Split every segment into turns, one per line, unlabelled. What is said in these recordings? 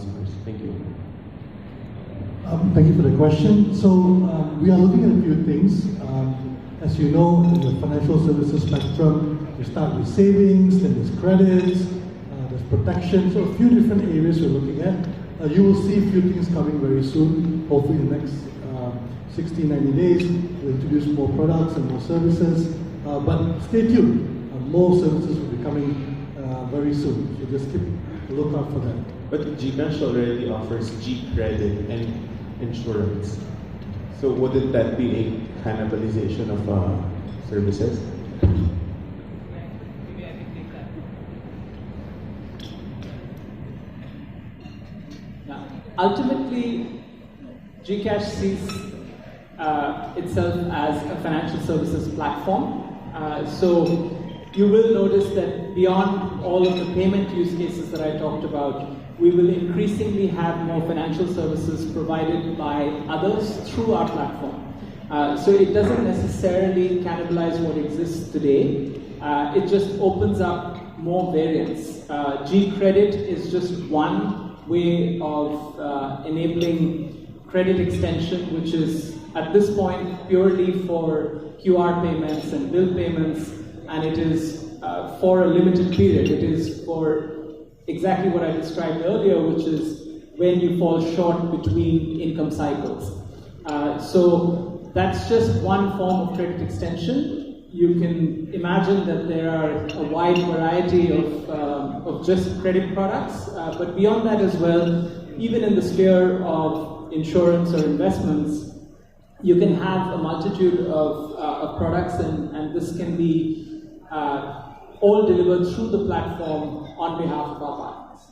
customers? Thank you.
Thank you for the question. So we are looking at a few things. As you know, in the financial services spectrum, you start with savings, then there's credits, there's protection. So a few different areas we're looking at. You will see a few things coming very soon. Hopefully in the next 60, 90 days, we'll introduce more products and more services. But stay tuned. More services will be coming very soon. So just keep a lookout for that.
But Gcash already offers G credit and insurance. So wouldn't that be a cannibalization of services?
Maybe I can take that. Now, ultimately, Gcash sees itself as a financial services platform. So you will notice that beyond all of the payment use cases that I talked about, we will increasingly have more financial services provided by others through our platform. So it doesn't necessarily cannibalize what exists today. It just opens up more variants. G credit is just one way of enabling credit extension, which is at this point purely for QR payments and bill payments, and it is for a limited period. It is for exactly what I described earlier, which is when you fall short between income cycles. So that's just one form of credit extension. You can imagine that there are a wide variety of just credit products, but beyond that as well, even in the sphere of insurance or investments, you can have a multitude of products, and this can be all delivered through the platform on behalf of our partners.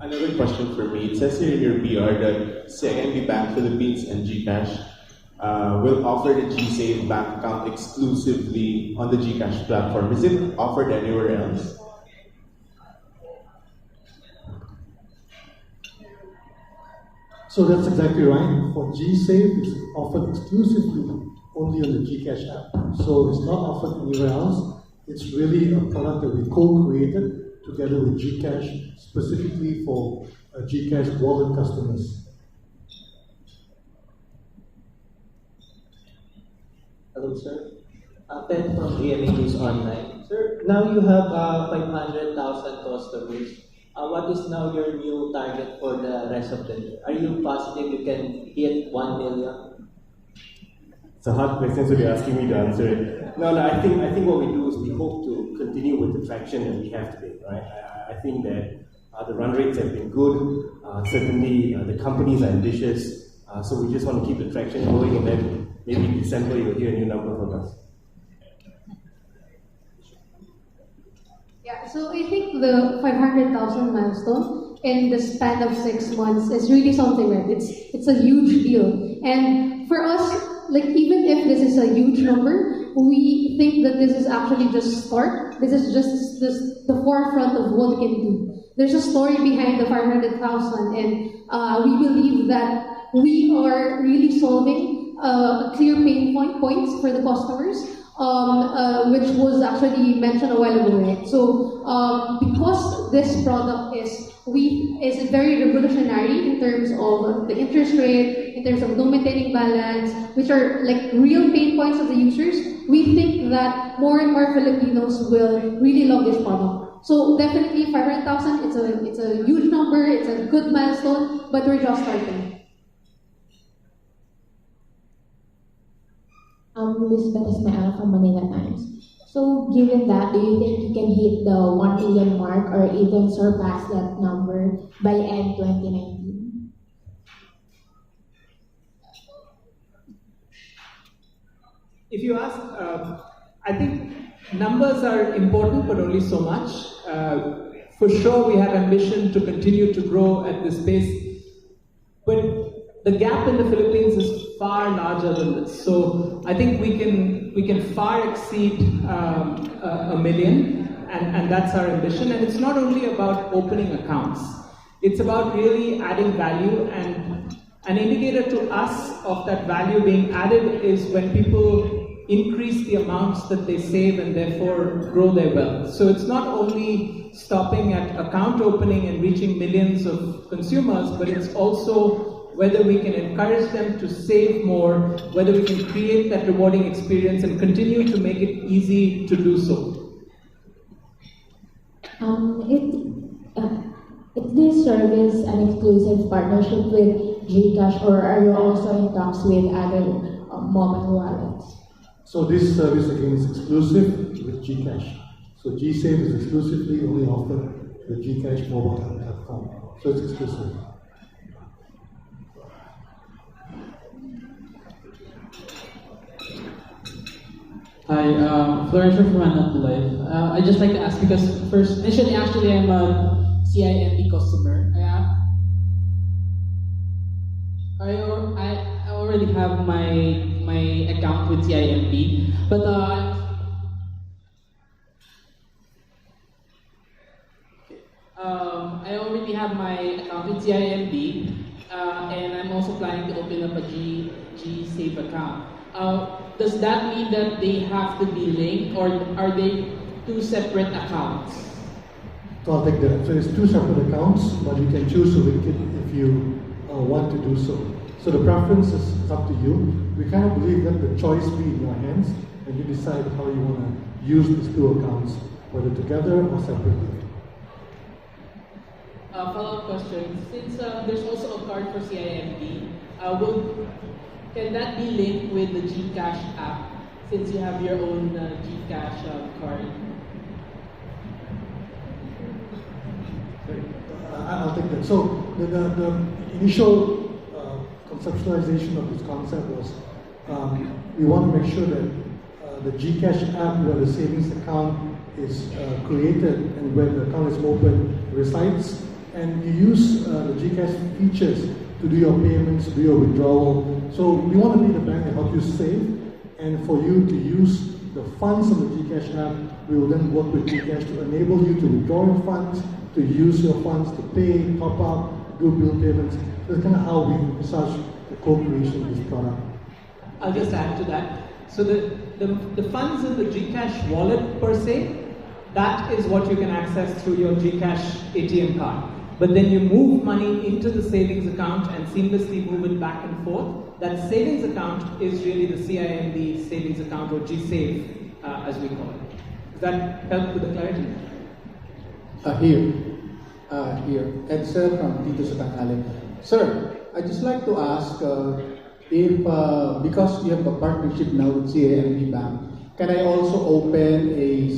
Another question for me. It says here in your PR that CIMB Bank Philippines and Gcash will offer the GSave bank account exclusively on the Gcash platform. Is it offered anywhere else?
So that's exactly right. For Gsave, it's offered exclusively only on the Gcash app. So it's not offered anywhere else. It's really a product that we co-created together with Gcash, specifically for Gcash wallet customers.
Hello, sir. Ben from GMA News Online. Sir, now you have 500,000 customers. What is now your new target for the rest of the year? Are you positive you can hit 1 million?
It's a hard question, so you're asking me to answer it. No, I think what we do is we hope to continue with the traction that we have today, right? I think that the run rates have been good. Certainly, the companies are ambitious. So we just want to keep the traction going, and then maybe in December you'll hear a new number from us.
Yeah, so I think the 500,000 milestone in the span of 6 months is really something, right? It's a huge deal. And for us, like, even if this is a huge number, we think that this is actually just start. This is just the forefront of what we can do. There's a story behind the 500,000, and we believe that we are really solving a clear pain points for the customers, which was actually mentioned a while ago, right? So because this product is very revolutionary in terms of the interest rate, in terms of no maintaining balance, which are like real pain points of the users, we think that more and more Filipinos will really love this product. So definitely 500,000, it's a huge number, it's a good milestone, but we're just starting.
Elizabeth Ismael from Manila Times. So given that, do you think you can hit the 1 million mark or even surpass that number by end 2019?
If you ask, I think numbers are important, but only so much. For sure, we have ambition to continue to grow at this pace, but the gap in the Philippines is far larger than this. So I think we can far exceed 1 million, and that's our ambition. And it's not only about opening accounts. It's about really adding value, and an indicator to us of that value being added is when people increase the amounts that they save and therefore grow their wealth. So it's not only stopping at account opening and reaching millions of consumers, but it's also whether we can encourage them to save more, whether we can create that rewarding experience and continue to make it easy to do so.
Is this service an exclusive partnership with Gcash, or are you also in talks with other mobile wallets?
So this service again is exclusive with Gcash. So gsave is exclusively only offered with Gcash mobile platform. So it's exclusive.
Hi, Florencio from Hanap Life. I'd just like to ask because first, initially, actually, I'm a CIMB customer. I already have my account with CIMB, but I already have my account with CIMB, and I'm also planning to open up a GSave account. Does that mean that they have to be linked, or are they two separate accounts?
So I'll take that. So it's two separate accounts, but you can choose to link it if you want to do so. So the preference is up to you. We kind of believe that the choice be in your hands, and you decide how you want to use these two accounts, whether together or separately.
Follow-up question. Since there's also a card for CIMB, can that be linked with the Gcash app since you have your own Gcash card?
I'll take that. So the initial conceptualization of this concept was we want to make sure that the Gcash app where the savings account is created and where the account is open resides, and you use the Gcash features to do your payments, do your withdrawal. So we want to be the bank that helps you save, and for you to use the funds on the Gcash app, we will then work with Gcash to enable you to withdraw your funds, to use your funds to pay, top up, do bill payments. So that's kind of how we envisage the co-creation of this product.
I'll just add to that. So the funds in the Gcash wallet per se, that is what you can access through your Gcash ATM card. But then you move money into the savings account and seamlessly move it back and forth. That savings account is really the CIMB savings account, or GSave as we call it. Does that help with the clarity?
Here. Ed Sir from Tito Satangale. Sir, I'd just like to ask if, because you have a partnership now with CIMB Bank, can I also open a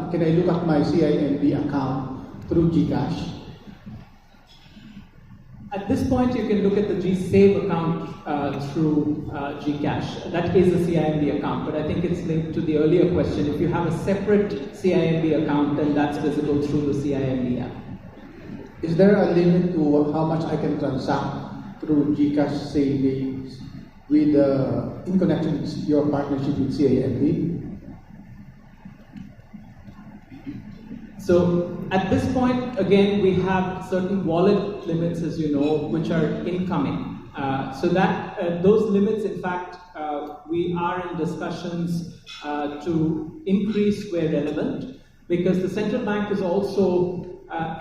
can I look at my CIMB account through Gcash?
At this point, you can look at the GSave account through Gcash. That is a CIMB account, but I think it's linked to the earlier question. If you have a separate CIMB account, then that's visible through the CIMB app.
Is there a limit to how much I can transact through Gcash savings with in connection with your partnership with CIMB?
So at this point, again, we have certain wallet limits, as you know, which are incoming. So that those limits, in fact, we are in discussions to increase where relevant, because the central bank is also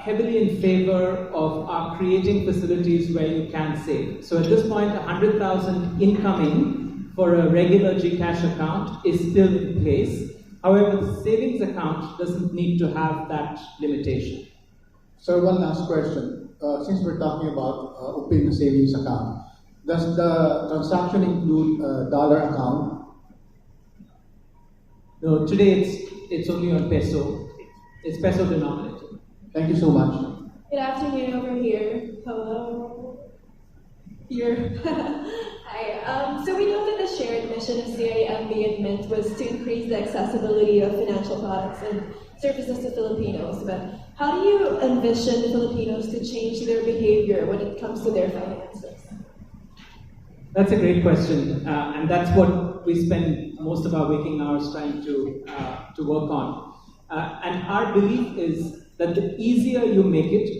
heavily in favor of our creating facilities where you can save. So at this point, 100,000 incoming for a regular Gcash account is still in place. However, the savings account doesn't need to have that limitation.
Sir, one last question. Since we're talking about opening a savings account, does the transaction include a dollar account?
No, today it's only on peso. It's peso denominated.
Thank you so much.
Good afternoon over here. Hello. Here. Hi. So we know that the shared mission of CIMB and Mint was to increase the accessibility of financial products and services to Filipinos. But how do you envision Filipinos to change their behavior when it comes to their finances?
That's a great question, and that's what we spend most of our waking hours trying to work on. And our belief is that the easier you make it,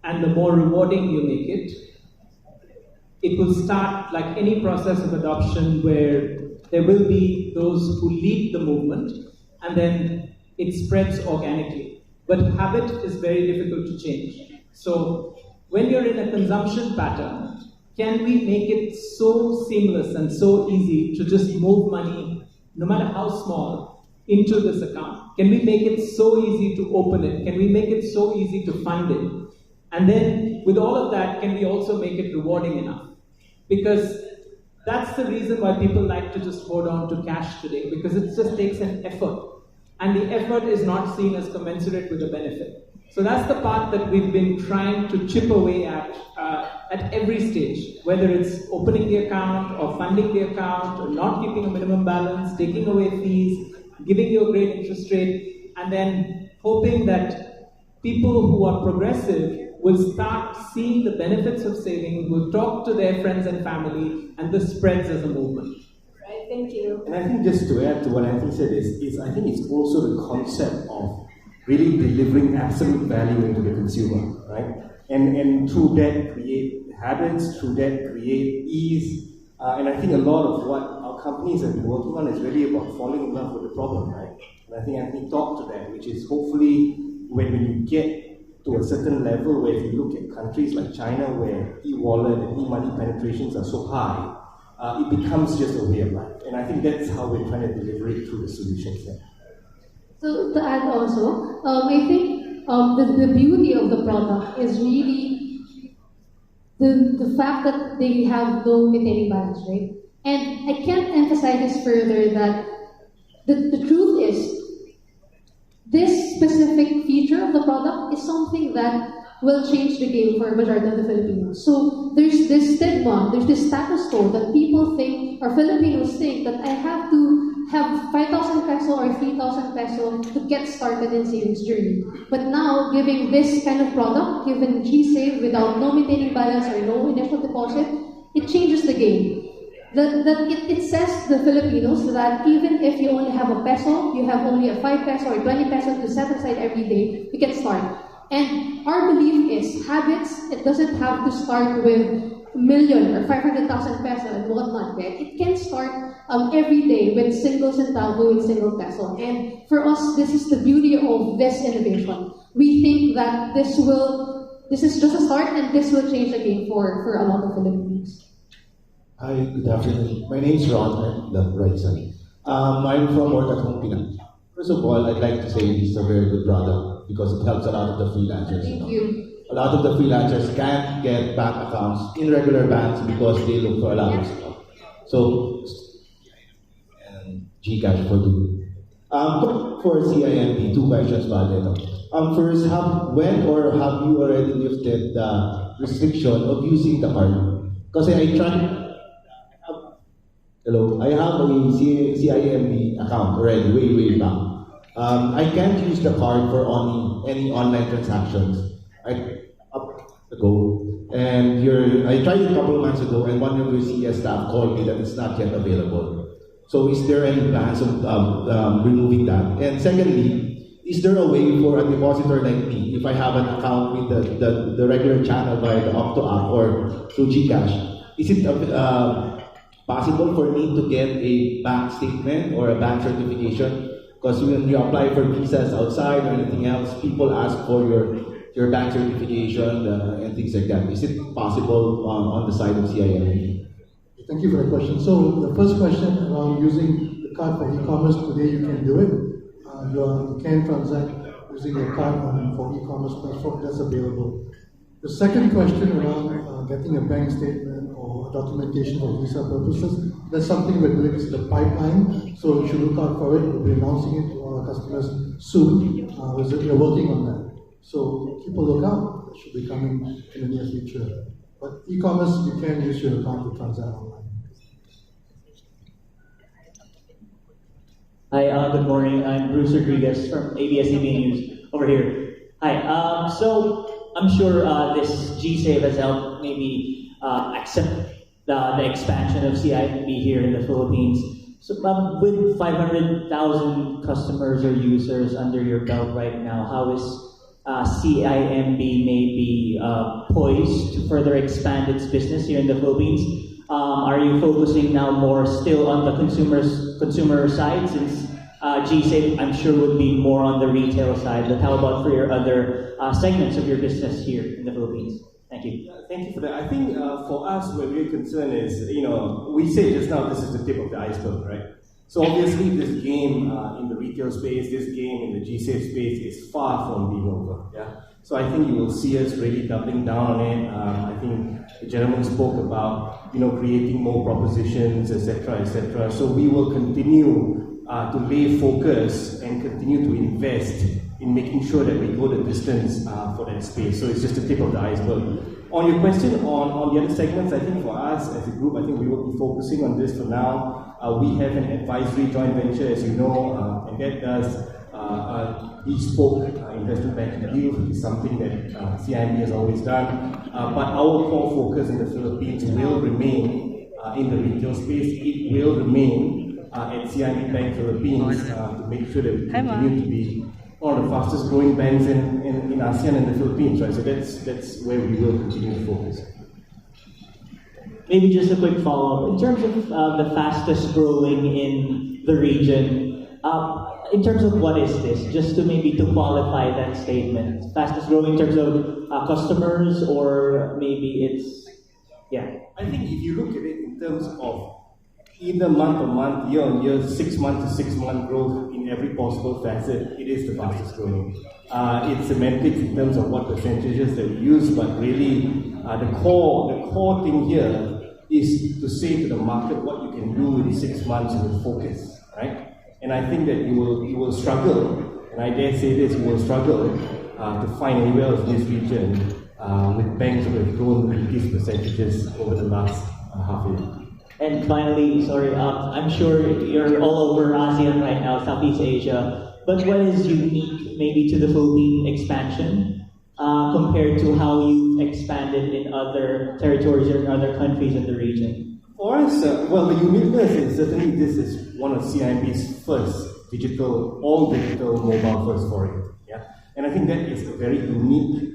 and the more rewarding you make it, it will start like any process of adoption where there will be those who lead the movement, and then it spreads organically. But habit is very difficult to change. So when you're in a consumption pattern, can we make it so seamless and so easy to just move money, no matter how small, into this account? Can we make it so easy to open it? Can we make it so easy to fund it? And then with all of that, can we also make it rewarding enough? Because that's the reason why people like to just hold on to cash today, because it just takes an effort. And the effort is not seen as commensurate with the benefit. So that's the part that we've been trying to chip away at every stage, whether it's opening the account or funding the account or not keeping a minimum balance, taking away fees, giving you a great interest rate, and then hoping that people who are progressive will start seeing the benefits of saving, will talk to their friends and family, and this spreads as a movement.
Right, thank you.
And I think just to add to what Anthony said is I think it's also the concept of really delivering absolute value into the consumer, right? And through that create habits, through that create ease. And I think a lot of what our companies have been working on is really about falling in love with the problem, right? And I think Anthony talked to that, which is hopefully when you get to a certain level where if you look at countries like China where e-wallet and e-money penetrations are so high, it becomes just a way of life. And I think that's how we're trying to deliver it through the solutions there.
So to add also, I think the beauty of the product is really the fact that they have no maintaining balance, right? And I can't emphasize this further that the truth is, this specific feature of the product is something that will change the game for a majority of the Filipinos. So there's this stigma, there's this status quo that people think, or Filipinos think, that I have to have 5,000 peso or 3,000 peso to get started in savings journey. But now, giving this kind of product, given GSave without no maintaining balance or no initial deposit, it changes the game. It says to the Filipinos that even if you only have a peso, you have only a 5 peso or 20 peso to set aside every day, you can start. And our belief is habits, it doesn't have to start with a million or 500,000 peso and whatnot, right? It can start every day with single centavo, with single peso. And for us, this is the beauty of this innovation. We think that this is just a start and this will change the game for a lot of Filipinos.
Hi, good afternoon. My name is Ron, the right side. I'm from Ortacong, Pinas. First of all, I'd like to say this is a very good product because it helps a lot of the freelancers.
Thank you.
A lot of the freelancers can't get bank accounts in regular banks because they look for a lot of stuff. So, and Gcash for good. For CIMB, 2 questions about it. First, when or have you already lifted the restriction of using the card? Because I tried. Hello, I have a CIMB account already, way back. I can't use the card for any online transactions. I tried it a couple of months ago, and one of your CS staff called me that it's not yet available. So, is there any plans of removing that? And secondly, is there a way for a depositor like me, if I have an account with the regular channel via the Octo app or through Gcash, is it possible for me to get a bank statement or a bank certification? Because when you apply for visas outside or anything else, people ask for your bank certification and things like that. Is it possible on the side of CIMB?
Thank you for the question. So the first question around using the card for e-commerce, today you can do it. You can transact using your card for e-commerce platform, that's available. The second question around getting a bank statement or documentation for visa purposes, that's something we're doing. It's the pipeline, so you should look out for it. We'll be announcing it to our customers soon. We're working on that. So keep a lookout. It should be coming in the near future. But e-commerce, you can use your account to transact online.
Hi, good morning. I'm Bruce Rodriguez from ABS-CBN News over here. Hi. So I'm sure this GSave has helped maybe accept the expansion of CIMB here in the Philippines. So with 500,000 customers or users under your belt right now, how is CIMB maybe poised to further expand its business here in the Philippines? Are you focusing now more still on the consumer side, since GSave, I'm sure, would be more on the retail side, but how about for your other segments of your business here in the Philippines? Thank you.
Thank you for that. I think for us, where we're concerned is, we say just now this is the tip of the iceberg, right? So obviously this game in the retail space, this game in the GSave space is far from being over, yeah? So I think you will see us really doubling down on it. I think the gentleman spoke about, creating more propositions, etc., etc. So we will continue to lay focus and continue to invest in making sure that we go the distance for that space. So it's just the tip of the iceberg. On your question on the other segments, I think for us as a group, I think we will be focusing on this for now. We have an advisory joint venture, as you know, and that does bespoke investment banking deals. It's something that CIMB has always done. But our core focus in the Philippines will remain in the retail space. It will remain at CIMB Bank Philippines to make sure that we continue to be one of the fastest growing banks in ASEAN and the Philippines, right? So that's where we will continue to focus.
Maybe just a quick follow-up. In terms of the fastest growing in the region, in terms of what is this? Just to qualify that statement. Fastest growing in terms of customers, or maybe it's, yeah.
I think if you look at it in terms of either month-on-month, year-on-year, 6 month to 6 month growth in every possible facet, it is the fastest growing. It's semantics in terms of what percentages that we use, but really the core thing here is to say to the market what you can do in 6 months with focus, right? And I think that you will struggle, and I dare say this, you will struggle to find anywhere else in this region with banks that have grown with these percentages over the last half a year.
And finally, sorry, I'm sure you're all over ASEAN right now, Southeast Asia, but what is unique maybe to the Philippine expansion compared to how you've expanded in other territories or in other countries in the region?
For us, well, the uniqueness is certainly this is one of CIMB's first all-digital mobile first foray. Yeah? And I think that is a very unique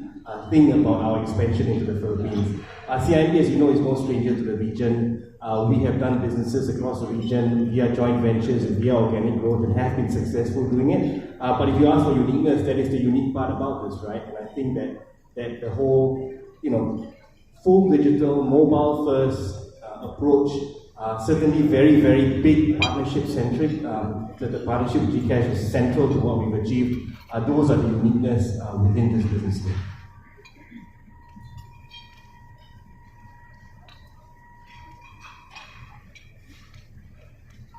thing about our expansion into the Philippines. CIMB, as you know, is no stranger to the region. We have done businesses across the region via joint ventures and via organic growth and have been successful doing it. But if you ask for uniqueness, that is the unique part about this, right? And I think that the whole, full digital, mobile first approach, certainly very, very big partnership centric. The partnership with Gcash is central to what we've achieved. Those are the uniqueness within this business.